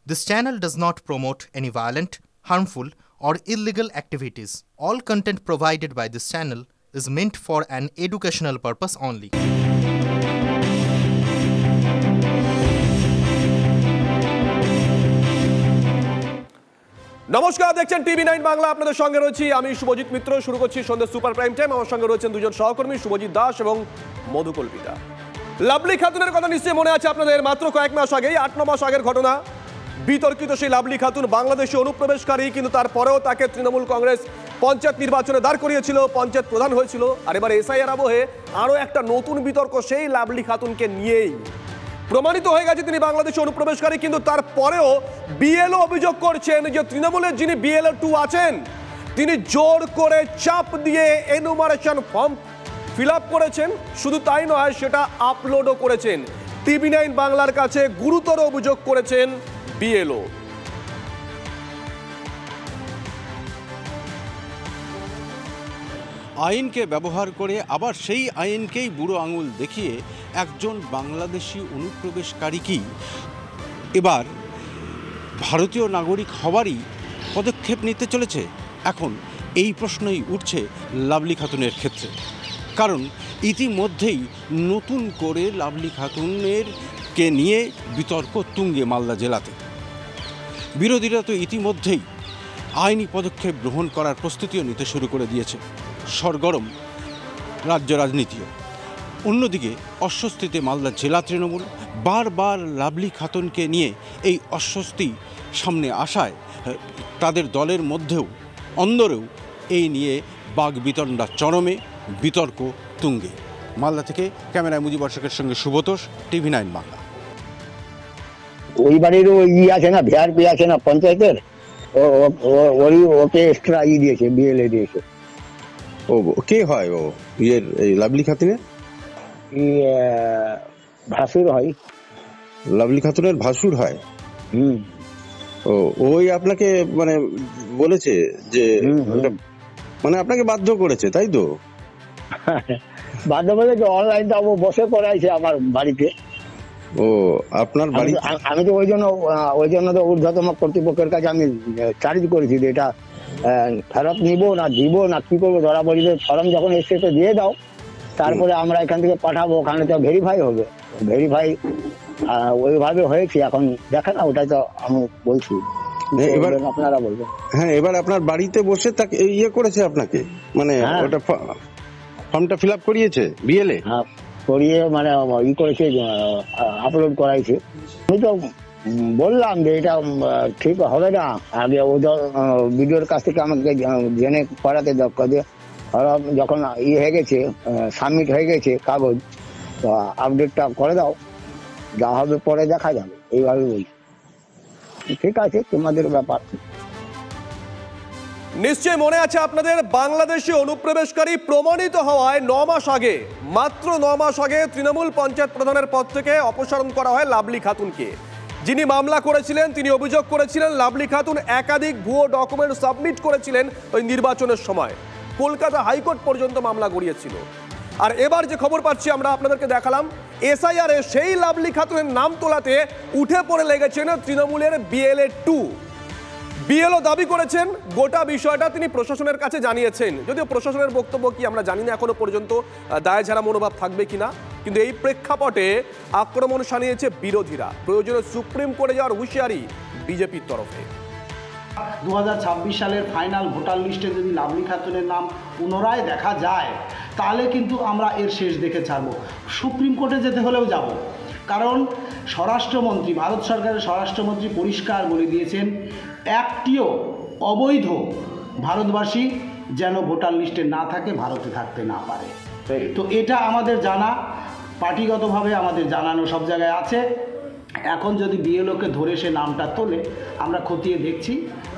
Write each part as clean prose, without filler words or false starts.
This channel does not promote any violent, harmful, or illegal activities. All content provided by this channel is meant for an educational purpose only. নমস্কার, দেখছেন টিভি9 বাংলা। আপনাদের সঙ্গে রয়েছি আমি শুভজিৎ মিত্র। শুরু করছি সন্ধ্যে সুপার প্রাইম টাইম। আমার সঙ্গে রয়েছেন দুজন সহকর্মী, শুভজিৎ দাস এবং মধুকল্পিতা। লাভলি খাতুনের কথা নিশ্চয়ই মনে আছে আপনাদের। মাত্র কয়েক মাস আগেই, 8-9 মাস আগের ঘটনা। বিতর্কিত সেই লাভলি খাতুন বাংলাদেশে অনুপ্রবেশকারী, কিন্তু তারপরেও তাকে তৃণমূল কংগ্রেস পঞ্চায়েত নির্বাচনে দাঁড় করিয়েছিল, পঞ্চায়েত প্রধান হয়েছিল। আর এবার এসআইআর আবহে আরও একটা নতুন বিতর্ক সেই লাভলি খাতুনকে নিয়েই। প্রমাণিত হয়ে গেছে তিনি বাংলাদেশে অনুপ্রবেশকারী, কিন্তু তারপরেও বিএলও অভিযোগ করছেন যে তৃণমূলের যিনি বিএলও 2 আছেন তিনি জোর করে চাপ দিয়ে এনুমারেশন ফর্ম ফিল আপ করেছেন। শুধু তাই নয়, সেটা আপলোডও করেছেন। টিভি9 বাংলার কাছে গুরুতর অভিযোগ করেছেন বিএলও। আইনকে ব্যবহার করে আবার সেই আইনকেই বুড়ো আঙুল দেখিয়ে একজন বাংলাদেশি অনুপ্রবেশকারীকেই এবার ভারতীয় নাগরিক হওয়ারই পদক্ষেপ নিতে চলেছে। এখন এই প্রশ্নই উঠছে লাভলি খাতুনের ক্ষেত্রে, কারণ ইতিমধ্যেই নতুন করে লাভলি খাতুনেরকে নিয়ে বিতর্ক তুঙ্গে মালদা জেলাতে। বিরোধীরা তো ইতিমধ্যেই আইনি পদক্ষেপ গ্রহণ করার প্রস্তুতিও নিতে শুরু করে দিয়েছে। সরগরম রাজ্য রাজনীতিও। অন্যদিকে অস্বস্তিতে মালদা জেলা তৃণমূল। বারবার লাভলি খাতুনকে নিয়ে এই অস্বস্তি সামনে আসায় তাদের দলের মধ্যেও অন্দরেও এই নিয়ে বাগবিতণ্ডা চরমে, বিতর্ক তুঙ্গে। মালদা থেকে ক্যামেরায় মুজিবর শেখের সঙ্গে সুব্রতোষ, টিভি9 বাংলা। ওই বাড়ির আছে না, ভিআরপি আছে না পঞ্চায়েতের, ওকে এক্সট্রা দিয়েছে, বিএলএ দিয়েছে। ও কে হয় ও এই লাভলি খাতুনের? ভাসুর হয়। লাভলি খাতুনের ভাসুর হয়? ও ওই আপনাকে মানে বলেছে যে মানে আপনাকে বাধ্য করেছে, তাই তো? বাধ্য বলেছে, অনলাইন তো বসে করাইছে আমার বাড়িতে। ও আপনার বাড়ি? আমি তো ওই জন্য তো ঊর্ধ্বতম কর্তৃপক্ষের কাছে আমি চার্জ করেছি যে এটা ফেরত নিব না দিব না কি করবো। ধরা বলবে ফর্ম যখন এসছে তো দিয়ে দাও, তারপরে আমরা এখান থেকে পাঠাবো, ওখানে তো ভেরিফাই হবে। ভেরিফাই ওইভাবে হয়েছে। এখন দেখেন না, ওটাই তো আমি বলছি, এবার আপনারা বলবেন। হ্যাঁ, এবার আপনার বাড়িতে বসে তাকে ইয়ে করেছে আপনাকে, মানে ওটা ফর্মটা ফিল আপ করিয়েছে বিএলএ? হ্যাঁ, করিয়ে মানে করেছে, আপলোড করাইছে। আমি তো বললাম যে এটা ঠিক হবে না, আগে ওদের ভিডিওর কাছ থেকে আমাকে জেনে করাতে যখন হয়ে গেছে, সাবমিট হয়ে গেছে কাগজ, তো আপডেটটা করে দাও, যা হবে পরে দেখা যাবে, এইভাবে বলছি। ঠিক আছে, তোমাদের ব্যাপার। নিশ্চয় মনে আছে আপনাদের, বাংলাদেশে অনুপ্রবেশকারী প্রমাণিত হওয়ায় 9 মাস আগে, মাত্র 9 মাস আগে তৃণমূল পঞ্চায়েত প্রধানের পদ থেকে অপসারণ করা হয় লাভলি খাতুনকে। যিনি মামলা করেছিলেন তিনি অভিযোগ করেছিলেন লাভলি খাতুন একাধিক ভুয়ো ডকুমেন্ট সাবমিট করেছিলেন ওই নির্বাচনের সময়। কলকাতা হাইকোর্ট পর্যন্ত মামলা গড়িয়েছিল। আর এবার যে খবর পাচ্ছি আমরা আপনাদেরকে দেখালাম, এসআইআরে সেই লাভলি খাতুনের নাম তোলাতে উঠে পড়ে লেগেছেন তৃণমূলের বিএলএ 2। বিএলও দাবি করেছেন গোটা বিষয়টা তিনি প্রশাসনের কাছে জানিয়েছেন। যদিও প্রশাসনের বক্তব্য কি আমরা জানি না এখনো পর্যন্ত, দায়ঝাড়া মনোভাব থাকবে কিনা, কিন্তু এই প্রেক্ষাপটে আক্রমণ শানিয়েছে বিরোধীরা। প্রয়োজনে সুপ্রিম কোর্টে যাওয়ার হুঁশিয়ারি বিজেপির তরফে। 2026 সালের ফাইনাল ভোটার লিস্টে যদি লাভলি খাতুনের নাম পুনরায় দেখা যায়, তাহলে কিন্তু আমরা এর শেষ দেখে ছাড়ব। সুপ্রিম কোর্টে যেতে হলেও যাব, কারণ স্বরাষ্ট্রমন্ত্রী, ভারত সরকারের স্বরাষ্ট্রমন্ত্রী পরিষ্কার বলে দিয়েছেন একটিও অবৈধ ভারতবাসী যেন ভোটার লিস্টে না থাকে, ভারতে থাকতে না পারে। তো এটা আমাদের জানা, পার্টিগতভাবে আমাদের জানানো সব জায়গায় আছে। এখন যদি বিএলওকে ধরে সে নামটা তোলে, আমরা খতিয়ে দেখছি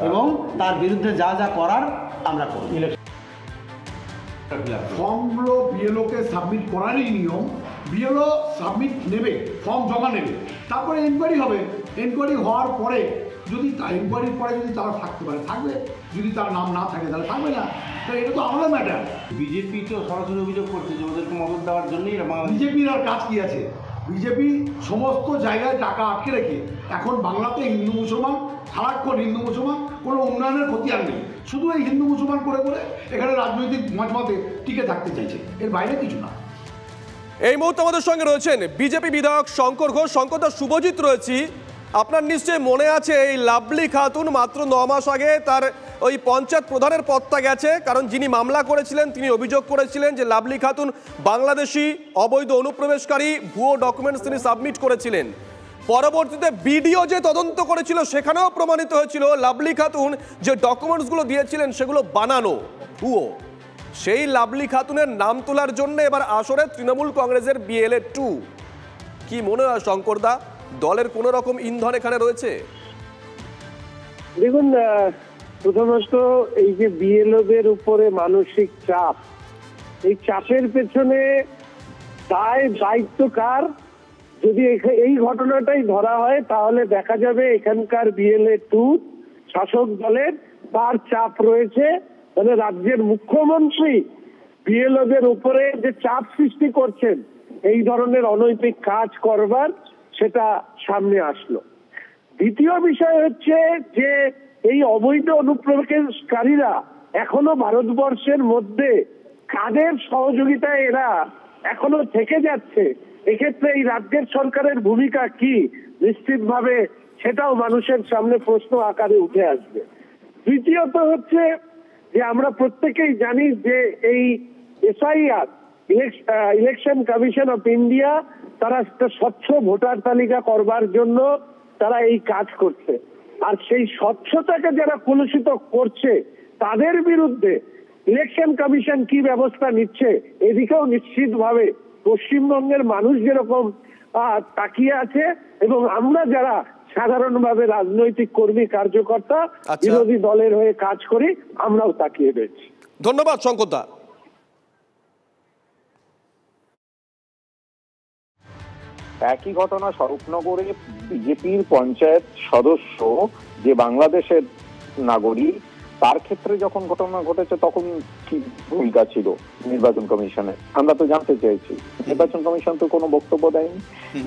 এবং তার বিরুদ্ধে যা যা করার আমরা করব। ফর্মগুলো বিএলওকে সাবমিট করারই নিয়ম। বিএলও সাবমিট নেবে, ফর্ম জমা নেবে, তারপরে এনকোয়ারি হবে। এনকোয়ারি হওয়ার পরে যদি এনকোয়ারির পরে যদি তারা থাকতে পারে থাকবে, যদি তার নাম না থাকে তাহলে থাকবে না। তো এটা তো আমাদের ম্যাটার। বিজেপি তো সরাসরি অভিযোগ করছে যে ওদেরকে মদত দেওয়ার জন্যই বিজেপির আর কাজ কি আছে? বিজেপি সমস্ত জায়গায় টাকা আটকে রেখে এখন বাংলাতে হিন্দু মুসলমান, সারাক্ষণ হিন্দু মুসলমান, কোনো উন্নয়নের ক্ষতি আর নেই, শুধু এই হিন্দু মুসলমান করে করে এখানে রাজনৈতিক মজমাতে টিকে থাকতে চাইছে, এর বাইরে কিছু না। এই মুহূর্তে আমাদের সঙ্গে রয়েছেন বিজেপি বিধায়ক শঙ্কর ঘোষ। শঙ্কর দা, শুভজিৎ রয়েছি। আপনার নিশ্চয়ই মনে আছে এই লাভলি খাতুন মাত্র 9 মাস আগে তার ওই পঞ্চায়েত প্রধানের পদটা গেছে, কারণ যিনি মামলা করেছিলেন তিনি অভিযোগ করেছিলেন যে লাভলি খাতুন বাংলাদেশি অবৈধ অনুপ্রবেশকারী, ভুয়ো ডকুমেন্টস তিনি সাবমিট করেছিলেন। পরবর্তীতে বিডিও যে তদন্ত করেছিল সেখানেও প্রমাণিত হয়েছিল লাভলি খাতুন যে ডকুমেন্টসগুলো দিয়েছিলেন সেগুলো বানানো, ভুয়ো। সেই লাভলি খাতুনের নাম তোলার জন্য এবার আসরে তৃণমূল কংগ্রেসের BLA 2। কি মনে হয় শঙ্করদা, দলের কোন রকম ইন্ধন এখানে রয়েছে? দেখুন, প্রথমত এই যে বিএলওদের উপরে মানসিক চাপ, এই চাপের পেছনে দায়িত্ব কার? যদি এই ঘটনাটাই ধরা হয় তাহলে দেখা যাবে এখানকার BLA 2 শাসক দলের তার চাপ রয়েছে। মানে রাজ্যের মুখ্যমন্ত্রী বিএলওদের উপরে যে চাপ সৃষ্টি করছেন এই ধরনের অনৈতিক কাজ করবার, সেটা সামনে আসলো। দ্বিতীয় বিষয় হচ্ছে যে এই অবৈধ অনুপ্রবেশকারীরা এখনো ভারতবর্ষের মধ্যে কাদের সহযোগিতায় এরা এখনো থেকে যাচ্ছে, এক্ষেত্রে এই রাজ্যের সরকারের ভূমিকা কি, নিশ্চিতভাবে সেটাও মানুষের সামনে প্রশ্ন আকারে উঠে আসবে। তৃতীয়ত হচ্ছে যে আমরা প্রত্যেকেই জানি যে এই SIR election commission of India তারা একটা স্বচ্ছ ভোটার তালিকা করবার জন্য তারা এই কাজ করছে, আর সেই স্বচ্ছতাকে যারা কলুষিত করছে তাদের বিরুদ্ধে ইলেকশন কমিশন কি ব্যবস্থা নিচ্ছে এদিকেও নিশ্চিতভাবে পশ্চিমবঙ্গের মানুষ যেরকম তাকিয়ে আছে, এবং আমরা যারা সাধারণভাবে রাজনৈতিক কর্মী কার্যকর্তা বিরোধী দলের হয়ে কাজ করি আমরাও তাকিয়ে রয়েছি। ধন্যবাদ শঙ্করদা। একই ঘটনা স্বরূপনগরে বিজেপির পঞ্চায়েত সদস্য যে বাংলাদেশের নাগরিক, তার ক্ষেত্রে যখন ঘটনা ঘটেছে তখন কি ভূমিকা ছিল নির্বাচন কমিশনের আমরা তো জানতে চাইছি। নির্বাচন কমিশন তো কোনো বক্তব্য দেয়নি।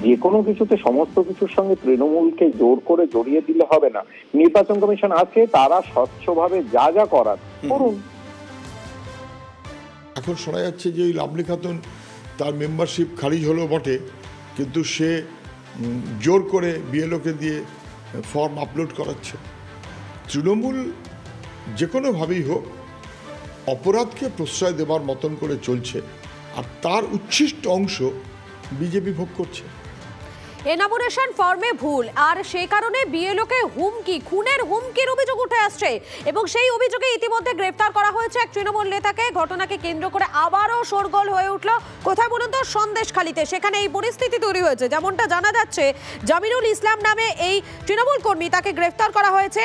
যে কোনো কিছুতে সমস্ত কিছুর সঙ্গে তৃণমূলকে জোর করে জড়িয়ে দিলে হবে না। নির্বাচন কমিশন আছে, তারা স্বচ্ছভাবে যা যা করার করুন। এখন শোনা যাচ্ছে যে ওই লাভলি খাতুন তার মেম্বারশিপ খারিজ হলো বটে, কিন্তু সে জোর করে বিএলওকে দিয়ে ফর্ম আপলোড করাচ্ছে। তৃণমূল যে কোনোভাবেই হোক অপরাধকে প্রশ্রয় দেবার মতন করে চলছে, আর তার উচ্ছিষ্ট অংশ বিজেপি ভোগ করছে। এনামোরেশন ফর্মে ভুল, আর সেই কারণে বিএলওকে হুমকি, খুনের হুমকির অভিযোগ উঠে আসছে, এবং সেই অভিযোগে ইতিমধ্যে গ্রেফতার করা হয়েছে এক তৃণমূল নেতাকে। ঘটনাকে কেন্দ্র করে আবারও শোরগোল হয়ে উঠল কোথায় বলুন তো, সন্দেশখালীতে। সেখানে এই পরিস্থিতি তৈরি হয়েছে, যেমনটা জানা যাচ্ছে জামিনুল ইসলাম নামে এই তৃণমূল কর্মী, তাকে গ্রেফতার করা হয়েছে।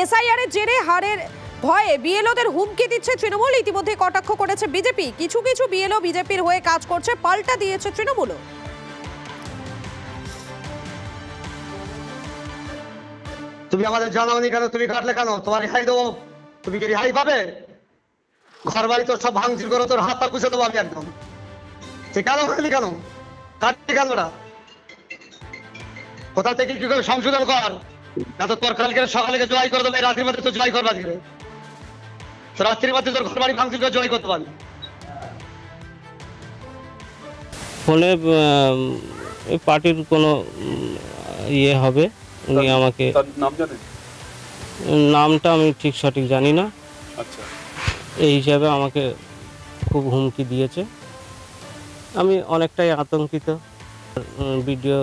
SIR এর জেরে হারের ভয়ে বিএলওদের হুমকি দিচ্ছে তৃণমূল। ইতিমধ্যে কটাক্ষ করেছে বিজেপি। কিছু কিছু বিএলও বিজেপির হয়ে কাজ করছে, পাল্টা দিয়েছে তৃণমূলও। তুমি আমাদের জানাওনি কেন? তুমি কাটলে কেন? তোমার রেহাই দেবো? তুমি কি রেহাই পাবে? ঘর বাড়ি তোর সব ভাঙচুর করে তোর হাত পা কুচে দেবো আমি একদম। সে কেন কাটলি কেন? কাটলি কেন? কোথা থেকে কি করে সংশোধন কর, না তো তোর কালকে সকালে জয় করে দেবে, রাত্রির মধ্যে তো জয় করবা দিবে। তো রাত্রির মধ্যে তোর ঘর বাড়ি ভাঙচুর করে জয় করতে পারবি। ফোনে পার্টির কোনো ইয়ে হবে, উনি আমাকে নামটা আমি ঠিক সঠিক জানি না, এই হিসাবে আমাকে খুব হুমকি দিয়েছে। আমি অনেকটাই আতঙ্কিত। বিডিও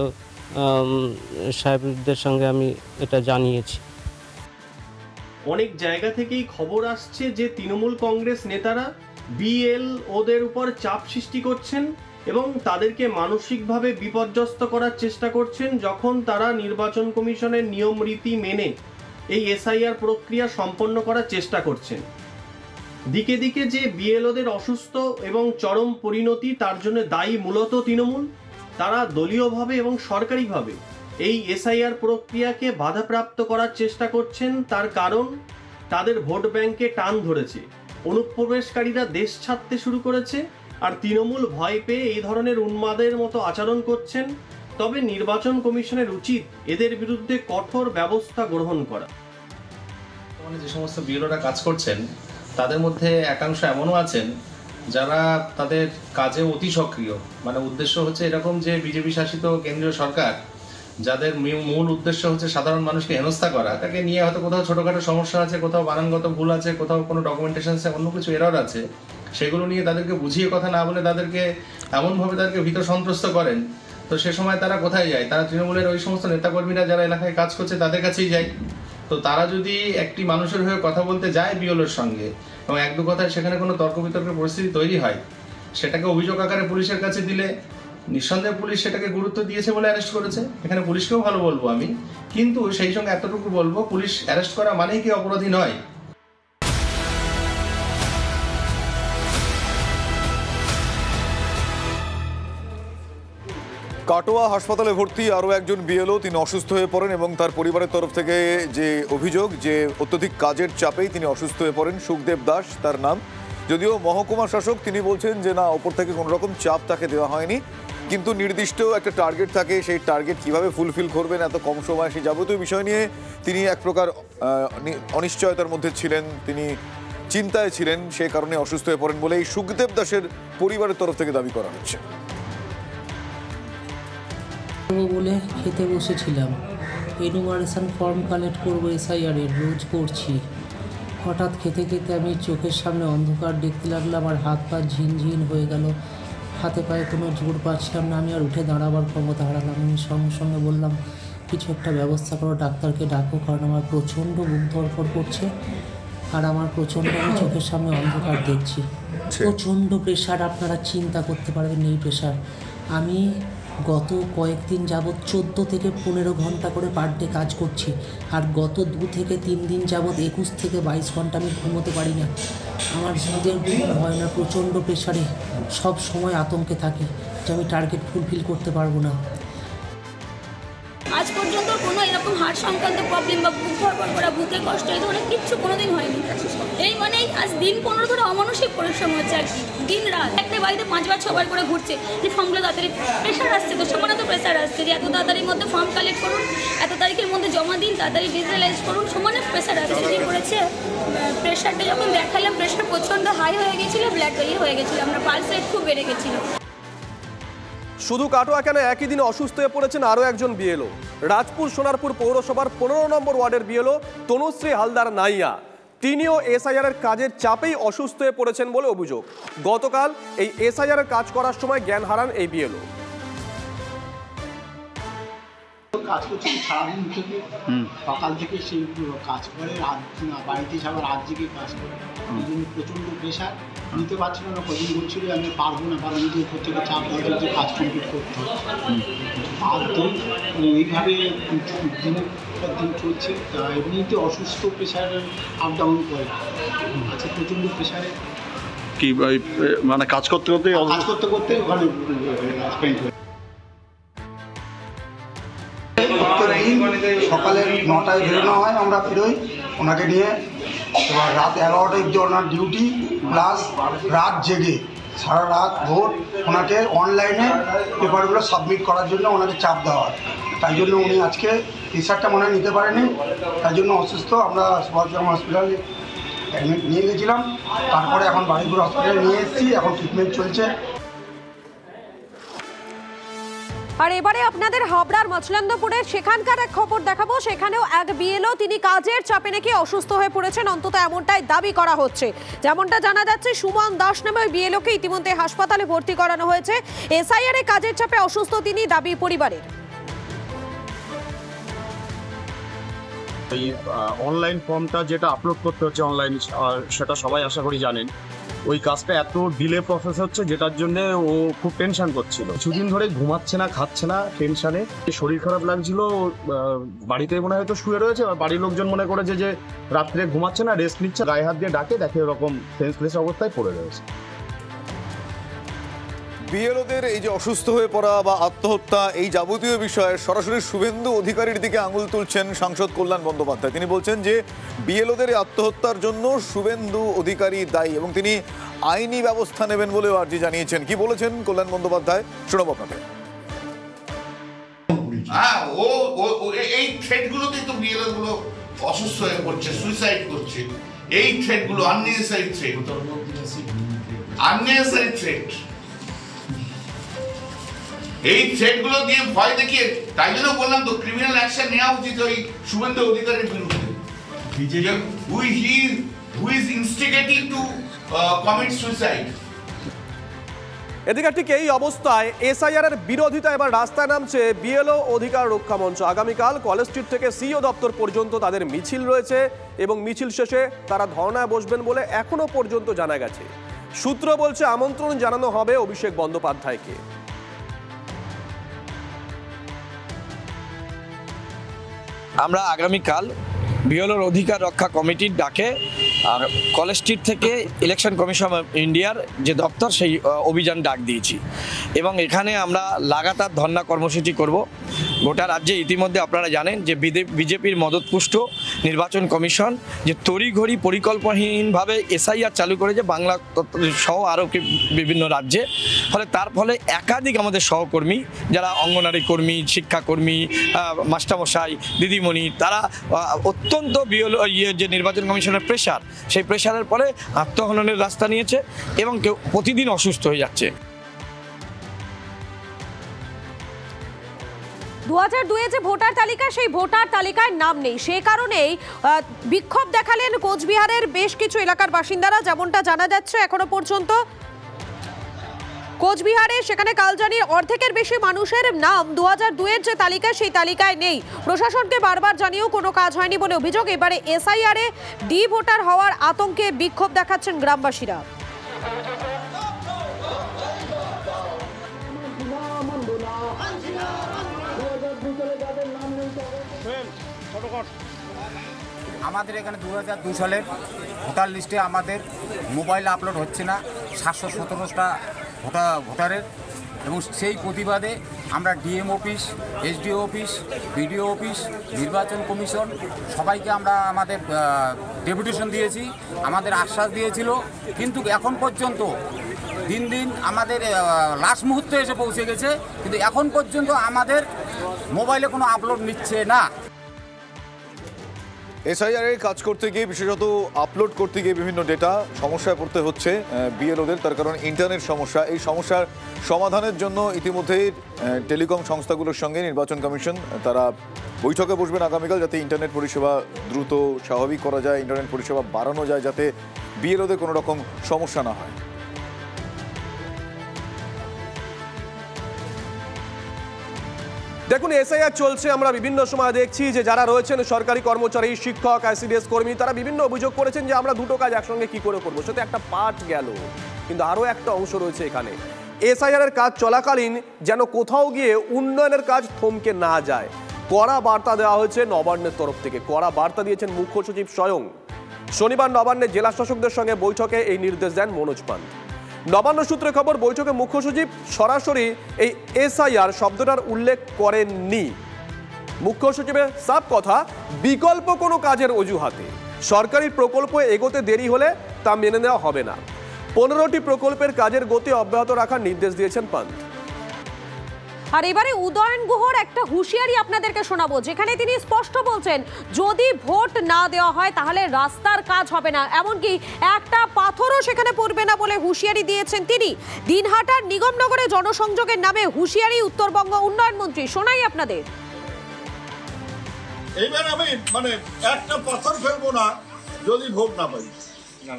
সাহেবদের সঙ্গে আমি এটা জানিয়েছি। অনেক জায়গা থেকেই খবর আসছে যে তৃণমূল কংগ্রেস নেতারা বিএলওদের উপর চাপ সৃষ্টি করছেন এবং তাদেরকে মানসিকভাবে বিপর্যস্ত করার চেষ্টা করছেন, যখন তারা নির্বাচন কমিশনের নিয়ম রীতি মেনে এই SIR প্রক্রিয়া সম্পন্ন করার চেষ্টা করছেন। দিকে দিকে যে বিএলওদের অসুস্থ এবং চরম পরিণতি, তার জন্য দায়ী মূলত তৃণমূল। তারা দলীয়ভাবে এবং সরকারিভাবে এই SIR প্রক্রিয়াকে বাধাপ্রাপ্ত করার চেষ্টা করছেন। তার কারণ তাদের ভোট ব্যাংকে টান ধরেছে, অনুপ্রবেশকারীরা দেশ ছাড়তে শুরু করেছে আর তৃণমূল ভয় পেয়ে এই ধরনের উন্মাদের মতো আচরণ করছেন, তবে নির্বাচন কমিশনের উচিত এদের বিরুদ্ধে কঠোর ব্যবস্থা গ্রহণ করা। যে সমস্ত বিএলওরা কাজ করছেন তাদের মধ্যে একাংশ এমনও আছেন যারা তাদের কাজে অতি সক্রিয়, মানে উদ্দেশ্য হচ্ছে এরকম যে বিজেপি শাসিত কেন্দ্রীয় সরকার যাদের মূল উদ্দেশ্য হচ্ছে সাধারণ মানুষকে হেনস্থা করা, তাকে নিয়ে হয়তো কোথাও ছোটখাটো সমস্যা আছে, কোথাও বানানগত ভুল আছে, কোথাও কোনো ডকুমেন্টেশন আছে, অন্য কিছু এরর আছে, সেগুলো নিয়ে তাদেরকে বুঝিয়ে কথা না বলে তাদেরকে এমনভাবে তাদেরকে ভীত সন্ত্রস্ত করেন। তো সে সময় তারা কোথায় যায়? তারা তৃণমূলের ওই সমস্ত নেতাকর্মীরা যারা এলাকায় কাজ করছে তাদের কাছেই যায়। তো তারা যদি একটি মানুষের হয়ে কথা বলতে যায় বিএলওর সঙ্গে এবং এক দু কথায় সেখানে কোনো তর্ক বিতর্কের পরিস্থিতি তৈরি হয়, সেটাকে অভিযোগ আকারে পুলিশের কাছে দিলে নিঃসন্দেহে পুলিশ সেটাকে গুরুত্ব দিয়েছে বলে অ্যারেস্ট করেছে, এখানে পুলিশকেও ভালো বলবো আমি, কিন্তু সেই সঙ্গে এতটুকু বলবো পুলিশ অ্যারেস্ট করা মানেই কি অপরাধী নয়। কাটোয়া হাসপাতালে ভর্তি আরও একজন বিএলও, তিনি অসুস্থ হয়ে পড়েন এবং তার পরিবারের তরফ থেকে যে অভিযোগ যে অত্যধিক কাজের চাপেই তিনি অসুস্থ হয়ে পড়েন। সুখদেব দাস তার নাম, যদিও মহকুমা শাসক তিনি বলছেন যে না, ওপর থেকে কোনো রকম চাপ তাকে দেওয়া হয়নি, কিন্তু নির্দিষ্ট একটা টার্গেট থাকে, সেই টার্গেট কিভাবে ফুলফিল করবেন এত কম সময়, সেই যাবতীয় বিষয় নিয়ে তিনি এক প্রকার অনিশ্চয়তার মধ্যে ছিলেন, তিনি চিন্তায় ছিলেন, সেই কারণে অসুস্থ হয়ে পড়েন বলে এই সুখদেব দাসের পরিবারের তরফ থেকে দাবি করা হচ্ছে। বলে খেতে বসেছিলাম, এনুমারেশন ফর্ম কালেক্ট করবো SIR এর, রোজ করছি। হঠাৎ খেতে খেতে আমি চোখের সামনে অন্ধকার দেখতে লাগলাম আর হাত পা ঝিনঝিন হয়ে গেল, হাতে পায়ে কোনো জোর পাচ্ছিলাম না, আমি আর উঠে দাঁড়াবার ক্ষমতা হারালাম। আমি সঙ্গে সঙ্গে বললাম কিছু একটা ব্যবস্থা করো, ডাক্তারকে ডাকো, কারণ আমার প্রচণ্ড বুক ধড়ফড় করছে আর আমার প্রচণ্ড, আমি চোখের সামনে অন্ধকার দেখছি, প্রচণ্ড প্রেশার, আপনারা চিন্তা করতে পারবেন এই প্রেশার। আমি গত কয়েকদিন যাবৎ 14 থেকে 15 ঘন্টা করে পার ডে কাজ করছি, আর গত 2 থেকে 3 দিন যাবৎ 21 থেকে 22 ঘন্টা আমি ঘুমোতে পারি না, আমার নিজের ঘুম হয় না, প্রচণ্ড প্রেশারে সব সময় আতঙ্কে থাকি যে আমি টার্গেট ফুলফিল করতে পারবো না। আজ পর্যন্ত কোনো এরকম হার্ট সংক্রান্ত প্রবলেম বা বুক ধড়ফড় করা, বুকে কষ্ট, এই ধরনের কিচ্ছু কোনোদিন হয়নি। এই মানে আজ দিন 15 ধরে অমানসিক পরিশ্রম হচ্ছে আর কি, দিন রাত একটা বাড়িতে 5 বার 6 বার করে ঘুরছে যে ফর্মগুলো তাড়াতাড়ি, প্রেশার আসছে তো সমানে তো প্রেশার আসছে যে এত তাড়াতাড়ির মধ্যে ফর্ম কালেক্ট করুন, এত তারিখের মধ্যে জমা দিন, তাড়াতাড়ি ডিজিটালাইজ করুন, সমানে প্রেশার আসছে। কি করেছে প্রেশারটা যখন দেখালাম, প্রেশার প্রচণ্ড হাই হয়ে গেছিলো, ব্লাড হয়ে গেছিলো, আমরা পালস রেট খুব বেড়ে গেছিলো। শুধু কাটোয়া কেন, একই দিনে অসুস্থ হয়ে পড়েছেন আরও একজন বিএলও। রাজপুর সোনারপুর পৌরসভার 15 নম্বর ওয়ার্ডের বিএলও তনুশ্রী হালদার নাইয়া, তিনিও SIR এর কাজের চাপেই অসুস্থ হয়ে পড়েছেন বলে অভিযোগ। গতকাল এই SIR এর কাজ করার সময় জ্ঞান হারান এই বিএলও। কাজ করছি সারাদিন থেকে, সকাল থেকে সেই কাজ করে, রাত বাড়িতে এসে আবার রাত জেগে কাজ করে, এই জন্য প্রচণ্ড প্রেশার নিতে পারছিল না। কদিন বলছিল আমি পারবো না, কারণ নিজের উপর থেকে চাপ হয়ে যে কাজ কমপ্লিট করতে হবে, বাধ্য এইভাবে দিনের পর দিন চলছে। এমনিতে অসুস্থ, প্রেশার আপ ডাউন করে, আচ্ছা প্রচণ্ড প্রেশারে কি মানে কাজ করতে করতে ওখানে স্পেন্ড হয়ে। সকালে 9টায় বেরোনো হয়, আমরা বেরোই ওনাকে নিয়ে, এবার রাত 11টা অবধি ওনার ডিউটি, প্লাস রাত জেগে সারা রাত ভোর ওনাকে অনলাইনে পেপারগুলো সাবমিট করার জন্য ওনাকে চাপ দেওয়া হয়। তাই জন্য উনি আজকে প্রেশারটা মনে হয় নিতে পারেনি, তাই জন্য অসুস্থ। আমরা সুভাষগ্রাম হসপিটালে অ্যাডমিট নিয়ে গেছিলাম, তারপরে এখন বাড়িপুর হসপিটালে নিয়ে এসেছি, এখন ট্রিটমেন্ট চলছে। আর এবারে আপনাদের হাবড়ার মছলন্দপুরের সেখানকার এক খবর দেখাবো। সেখানেও এক বিএলও, তিনি কাজের চাপে নাকি অসুস্থ হয়ে পড়েছেন, অন্তত এমনটাই দাবি করা হচ্ছে। যেমনটা জানা যাচ্ছে, সুমন দাস নামে ওই বিএলওকে ইতিমধ্যে হাসপাতালে ভর্তি করানো হয়েছে। SIR এ কাজের চাপে অসুস্থ তিনি, দাবি পরিবারের। এই অনলাইন ফর্মটা যেটা আপলোড করতে হচ্ছে অনলাইন, সেটা সবাই আশা করি জানেন, ওই কাজটা এত ডিলে প্রসেস হচ্ছে যেটার জন্য ও খুব টেনশন করছিল। কিছুদিন ধরে ঘুমাচ্ছে না, খাচ্ছে না, টেনশনে শরীর খারাপ লাগছিল, বাড়িতে মনে হয়তো শুয়ে রয়েছে, বাড়ির লোকজন মনে করেছে যে রাত্রে ঘুমাচ্ছে না, রেস্ট নিচ্ছে, গায়ে হাত দিয়ে ডাকে, দেখে এরকম সেন্সলেস অবস্থায় পড়ে রয়েছে। বিএলওদের এই যে অসুস্থ হয়ে পড়া বা আত্মহত্যা, এই যাবতীয় বিষয়ে সরাসরি শুভেন্দু অধিকারীর দিকে আঙুল তুলছেন সাংসদ কল্যাণ বন্দ্যোপাধ্যায়। তিনি বলছেন যে বিএলওদের আত্মহত্যার জন্য শুভেন্দু অধিকারী দায়ী, এবং তিনি আইনি ব্যবস্থা নেবেন বলেও আর্জি জানিয়েছেন। কি বলেছেন কল্যাণ বন্দ্যোপাধ্যায়, শোনাবো আপনাকে। এই থ্রেটগুলোতেই তো বিএলও গুলো অসুস্থ হয়ে পড়ছে, সুইসাইড করছে। এই থ্রেটগুলো আননেসেসারি থ্রেট, আননেসেসারি থ্রেট। এই থ্রেটগুলো দিয়ে ভয় দেখিয়ে, তাই জন্য বললাম তো ক্রিমিনাল অ্যাকশন নেওয়া উচিত ওই শুভেন্দু অধিকারীর বিরুদ্ধে, who is instigating to commit suicide. এদিকে ঠিক এই অবস্থায় এসআইআর এর বিরোধিতা এবার রাস্তায় নামছে বিএলও অধিকার রক্ষা মঞ্চ। আগামীকাল কলেজ স্ট্রিট থেকে সিইও দপ্তর পর্যন্ত তাদের মিছিল রয়েছে এবং মিছিল শেষে তারা ধর্নায় বসবেন বলে এখনো পর্যন্ত জানা গেছে। সূত্র বলছে আমন্ত্রণ জানানো হবে অভিষেক বন্দ্যোপাধ্যায়কে। আমরা আগামীকাল বিএলওর অধিকার রক্ষা কমিটির ডাকে কলেজ স্ট্রিট থেকে ইলেকশন কমিশন অফ ইন্ডিয়ার যে দপ্তর সেই অভিযান ডাক দিয়েছি এবং এখানে আমরা লাগাতার ধর্ণা কর্মসূচি করব। গোটা রাজ্যে ইতিমধ্যে আপনারা জানেন যে বিজেপির মদতপুষ্ট নির্বাচন কমিশন যে তড়িঘড়ি পরিকল্পনাহীনভাবে এসআইআর চালু করেছে বাংলা সহ আরও বিভিন্ন রাজ্যে, তার ফলে একাধিক আমাদের সহকর্মী যারা অঙ্গনারী কর্মী, শিক্ষাকর্মী, মাস্টারমশাই, দিদিমণি, তারা অত্যন্ত যে নির্বাচন কমিশনের প্রেশার, সেই প্রেশারের ফলে আত্মহননের রাস্তা নিয়েছে এবং কেউ প্রতিদিন অসুস্থ হয়ে যাচ্ছে। 2002 যে ভোটার তালিকা, সেই ভোটার তালিকায় নাম নেই, সে কারণেই বিক্ষোভ দেখালেন কোচবিহারের বেশ কিছু এলাকার বাসিন্দারা। যেমনটা জানা যাচ্ছে এখনো পর্যন্ত কোচবিহারে সেখানে কালজানির অর্ধেকের বেশি মানুষের নাম 2002 যে তালিকা, সেই তালিকায় নেই। প্রশাসনকে বারবার জানিয়েও কোনো কাজ হয়নি বলে অভিযোগ। এবারে এসআইআরে ডি ভোটার হওয়ার আতঙ্কে বিক্ষোভ দেখাচ্ছেন গ্রামবাসীরা। আমাদের এখানে 2002 সালের ভোটার লিস্টে আমাদের মোবাইল আপলোড হচ্ছে না 717টা ভোটারের, এবং সেই প্রতিবাদে আমরা DM office, SDO office, BDO office, নির্বাচন কমিশন সবাইকে আমরা আমাদের ডেপুটেশন দিয়েছি, আমাদের আশ্বাস দিয়েছিল, কিন্তু এখন পর্যন্ত দিন দিন আমাদের লাস্ট মুহূর্তে এসে পৌঁছে গেছে, কিন্তু এখন পর্যন্ত আমাদের মোবাইলে কোনো আপলোড নিচ্ছে না। এসআইআর এর কাজ করতে গিয়ে, বিশেষত আপলোড করতে গিয়ে বিভিন্ন ডেটা সমস্যায় পড়তে হচ্ছে বিএলওদের, তার কারণ ইন্টারনেট সমস্যা। এই সমস্যার সমাধানের জন্য ইতিমধ্যেই টেলিকম সংস্থাগুলোর সঙ্গে নির্বাচন কমিশন তারা বৈঠকে বসবেন আগামীকাল, যাতে ইন্টারনেট পরিষেবা দ্রুত স্বাভাবিক করা যায়, ইন্টারনেট পরিষেবা বাড়ানো যায়, যাতে বিএলওদের কোনো রকম সমস্যা না হয়। দেখুন, এসআইআর চলছে, আমরা বিভিন্ন সময় দেখছি যে যারা রয়েছেন সরকারি কর্মচারী, শিক্ষক, আইসিডিএস কর্মী, তারা বিভিন্ন অভিযোগ করেছেন যে আমরা দুটো কাজ একসঙ্গে কি করে করবো। সেটা একটা পার্ট গেল, কিন্তু আরও একটা অংশ রয়েছে এখানে। এসআইআর এর কাজ চলাকালীন যেন কোথাও গিয়ে উন্নয়নের কাজ থমকে না যায়, কড়া বার্তা দেওয়া হয়েছে নবান্নের তরফ থেকে। কড়া বার্তা দিয়েছেন মুখ্য সচিব স্বয়ং। শনিবার নবান্নে জেলা শাসকদের সঙ্গে বৈঠকে এই নির্দেশ দেন মনোজ পান্ত। নবান্ন সূত্রে খবর, বৈঠকে মুখ্য সচিব সরাসরি এই এসআইআর শব্দটার উল্লেখ করেননি। মুখ্য সচিবের সাফ কথা, বিকল্প কোনো কাজের অজুহাতে সরকারি প্রকল্প এগোতে দেরি হলে তা মেনে নেওয়া হবে না। 15টি প্রকল্পের কাজের গতি অব্যাহত রাখার নির্দেশ দিয়েছেন পান্ত। আর এবারে উদয়ন গুহর একটা হুঁশিয়ারি আপনাদেরকে শোনাবো, যেখানে তিনি স্পষ্ট বলছেন যদি ভোট না দেওয়া হয় তাহলে রাস্তার কাজ হবে না, এমনকি একটা পাথরও সেখানে পড়বে না বলে হুঁশিয়ারি দিয়েছেন তিনি। দিনহাটার নিগমনগরে জনসংযোগের নামে হুঁশিয়ারি উত্তরবঙ্গ উন্নয়ন মন্ত্রী, শোনাই আপনাদের। এইবার আমি একটা পাথর ফেলবো না যদি ভোট না পাই। না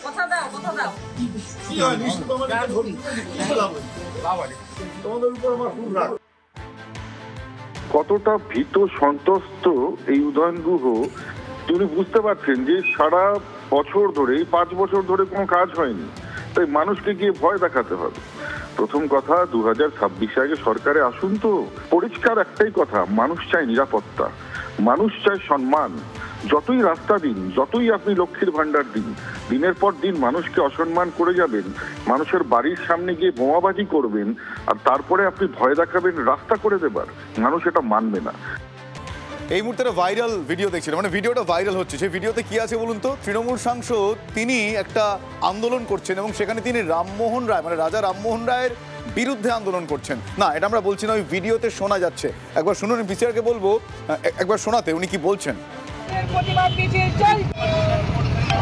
কথা দাও, কথা দাও। কি হয় তোমাদের উপর আমার খুব রাগ। কতটা ভীত সন্ত্রস্ত এই উদয়ন গুহ তিনি বুঝতে পারছেন যে সারা বছর ধরে, 5 বছর ধরে কোনো কাজ হয়নি, তাই মানুষকে গিয়ে ভয় দেখাতে হবে। প্রথম কথা, 2026 আগে সরকারে আসুন তো। পরিষ্কার একটাই কথা, মানুষ চায় নিরাপত্তা, মানুষ চায় সম্মান। যতই রাস্তা দিন, যতই আপনি লক্ষ্মীর ভান্ডার দিন, দিনের পর দিন মানুষকে অসম্মান করে যাবেন, মানুষের বাড়ির সামনে গিয়ে বোমাবাজি করবেন, আর তারপরে আপনি ভয় দেখাবেন রাস্তা করে দেবার, মানুষ এটা মানবে না। এই মুহূর্তে ভাইরাল ভিডিও দেখছিলাম, মানে ভিডিওটা ভাইরাল হচ্ছে। সেই ভিডিওতে কি আছে বলুন তো? তৃণমূল সাংসদ তিনি একটা আন্দোলন করছেন এবং সেখানে তিনি রামমোহন রায়, মানে রাজা রামমোহন রায়ের বিরুদ্ধে আন্দোলন করছেন। না, এটা আমরা বলছি না, ওই ভিডিওতে শোনা যাচ্ছে। একবার শুনুন, পিসিআরকে বলবো একবার শোনাতে উনি কি বলছেন। প্রতিবাদ মিছিল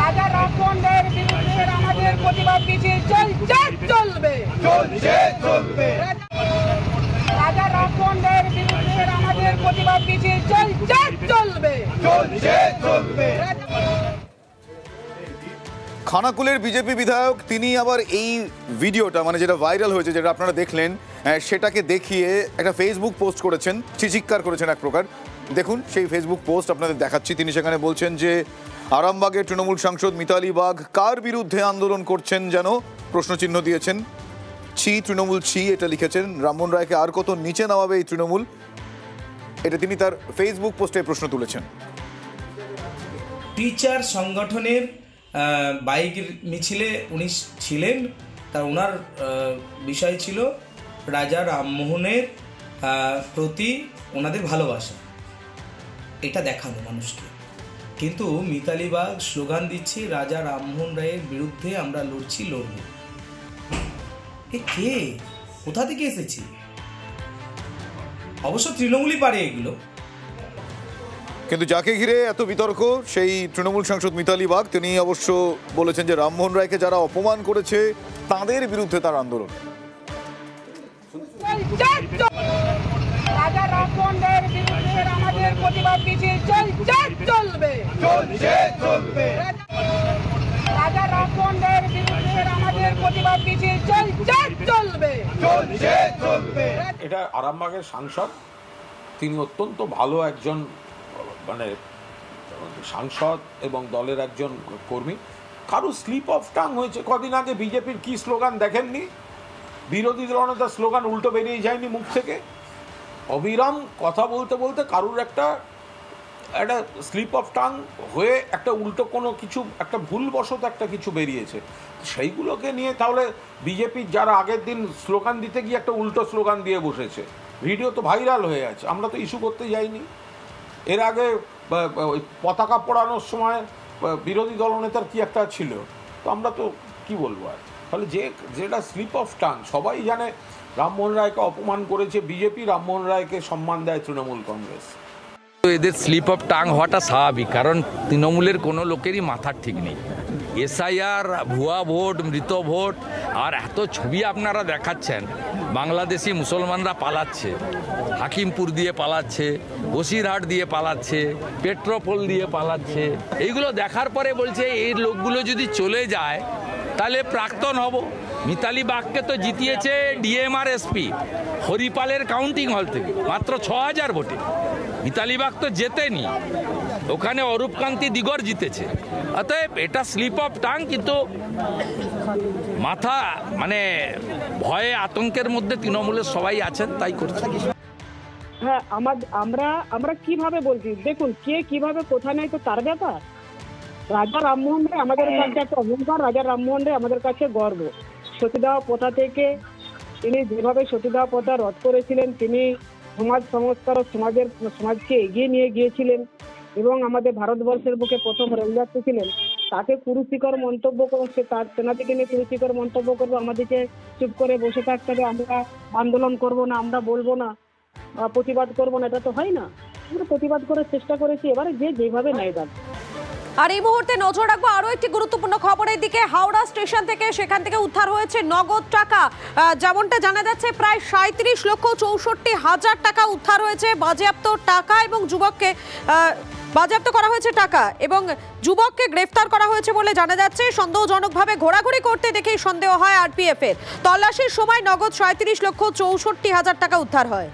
রাজা রামমোহন রায়ের বিরুদ্ধে আমাদের প্রতিবাদ মিছিল চলবে। রাজা রামমোহন রায়ের বিরুদ্ধে আমাদের প্রতিবাদ মিছিল চলবে। খানাকুলের বিজেপি বিধায়ক তিনি আবার এই ভিডিওটা, মানে যেটা ভাইরাল হয়েছে, যেটা আপনারা দেখলেন, সেটাকে দেখিয়ে একটা ফেসবুক পোস্ট করেছেন, চিৎকার করেছেন এক প্রকার। দেখুন সেই ফেসবুক পোস্ট আপনাদের দেখাচ্ছি। তিনি সেখানে বলছেন যে আরামবাগের তৃণমূল সাংসদ মিতালি বাগ কার বিরুদ্ধে আন্দোলন করছেন যেন, প্রশ্নচিহ্ন দিয়েছেন। ছি তৃণমূল ছি এটা লিখেছেন। রামমোহন রায়কে আর কত নিচে নামাবে এই তৃণমূল, এটা তিনি তার ফেসবুক পোস্টে প্রশ্ন তুলেছেন। টিচার সংগঠনের বাইক মিছিলে উনি ছিলেন, তা ওনার বিষয় ছিল রাজা রামমোহনের প্রতি ওনাদের ভালোবাসা, এটা দেখানো মানুষকে। কিন্তু মিতালি বাগ স্লোগান দিচ্ছে রাজা রামমোহন রায়ের বিরুদ্ধে আমরা লড়ছি, লড়ব। এ কে, কোথা থেকে এসেছি? অবশ্য তৃণমূলই পারে এগুলো। কিন্তু যাকে ঘিরে এত বিতর্ক, সেই তৃণমূল সাংসদ মিতালি বাগ তিনি অবশ্য বলেছেন যে রামমোহন রায়কে যারা অপমান করেছে তাদের বিরুদ্ধে তার আন্দোলন। রাজা রামমোহন রায়ের বিরুদ্ধে আমাদের প্রতিবাদ মিছিল চলবে। রাজা রামমোহন রায়ের বিরুদ্ধে আমাদের প্রতিবাদ মিছিল চলবে। এটা আরামবাগের সাংসদ, তিনি অত্যন্ত ভালো একজন মানে সাংসদ এবং দলের একজন কর্মী। কারো স্লিপ অফ টাং হয়েছে। কদিন আগে বিজেপির কি স্লোগান দেখেননি? বিরোধী দলনেতার স্লোগান উল্টো বেরিয়ে যায়নি মুখ থেকে? অবিরাম কথা বলতে বলতে কারুর একটা স্লিপ অফ টাং হয়ে একটা উল্টো কোনো কিছু, একটা ভুলবশত একটা কিছু বেরিয়েছে। সেইগুলোকে নিয়ে তাহলে বিজেপির যারা আগের দিন স্লোগান দিতে গিয়ে একটা উল্টো স্লোগান দিয়ে বসেছে, ভিডিও তো ভাইরাল হয়ে আছে। আমরা তো ইস্যু করতে যাইনি। এর আগে ওই পতাকা পোড়ানোর সময় বিরোধী দলনেতার কি একটা ছিল, তো আমরা তো কি বলবো আর। তাহলে যেটা স্লিপ অফ টাং, সবাই জানে রামমোহন রায়কে অপমান করেছে বিজেপি, রামমোহন রায়কে সম্মান দেয় তৃণমূল কংগ্রেস। এদের স্লিপ অফ টাং হওয়াটা স্বাভাবিক, কারণ তৃণমূলের কোনো লোকেরই মাথার ঠিক নেই। এসআইআর, ভুয়া ভোট, মৃত ভোট, আর এত ছবি আপনারা দেখাচ্ছেন। বাংলাদেশি মুসলমানরা পালাচ্ছে, হাকিমপুর দিয়ে পালাচ্ছে, বসিরহাট দিয়ে পালাচ্ছে, পেট্রোপোল দিয়ে পালাচ্ছে। এইগুলো দেখার পরে বলছে এই লোকগুলো যদি চলে যায় তাহলে প্রাক্তন হব। মিতালি বাগকে তো জিতিয়েছে ডিএমআর এসপি হরিপালের কাউন্টিং হল থেকে মাত্র 6000 ভোটে। মিতালি বাগ তো জেতেনি, ওখানে অরূপকান্তি দিগর জিতেছে। অতএব এটা স্লিপ অফ টাং, কিন্তু মাথা মানে ভয়ে আতঙ্কের মধ্যে তৃণমূলের সবাই আছেন, তাই করছে। হ্যাঁ, আমরা কিভাবে বলছি, দেখুন কে কিভাবে কোথায় নেই তো তার ব্যাপার। রাজা রামমোহন রায় আমাদের কাছে একটা অহংকার, রাজা রামমোহন রায় আমাদের কাছে গর্ব। সতীদাহ প্রথা থেকে তিনি যেভাবে সতীদাহ প্রথা রদ করেছিলেন, তিনি সমাজ সংস্কার, সমাজকে এগিয়ে নিয়ে গিয়েছিলেন এবং আমাদের ভারতবর্ষের বুকে প্রথম রেলযাত্রী ছিলেন। তাকে কুরুচিকর মন্তব্য করছে, তার সেনাটিকে নিয়ে কুরুচিকর মন্তব্য করবো, আমাদেরকে চুপ করে বসে থাকতে হবে, আমরা আন্দোলন করব না, আমরা বলবো না, প্রতিবাদ করবো না, এটা তো হয় না। আমরা প্রতিবাদ করার চেষ্টা করেছি, এবারে যে যেভাবে নেয় দাম। আর এই মুহূর্তে নজর রাখবো আরো একটি গুরুত্বপূর্ণ খবরের দিকে। হাওড়া স্টেশন থেকে সেখান থেকে উদ্ধার হয়েছে নগদ টাকা। যেমনটা জানা যাচ্ছে প্রায় 37,64,000 টাকা উদ্ধার হয়েছে। বাজেয়াপ্ত টাকা এবং যুবককে বাজেয়াপ্ত করা হয়েছে টাকা এবং যুবককে গ্রেফতার করা হয়েছে বলে জানা যাচ্ছে। সন্দেহজনকভাবে ঘোরাঘুরি করতে দেখেই সন্দেহ হয় আরপিএফ এর। তল্লাশির সময় নগদ 37,64,000 টাকা উদ্ধার হয়।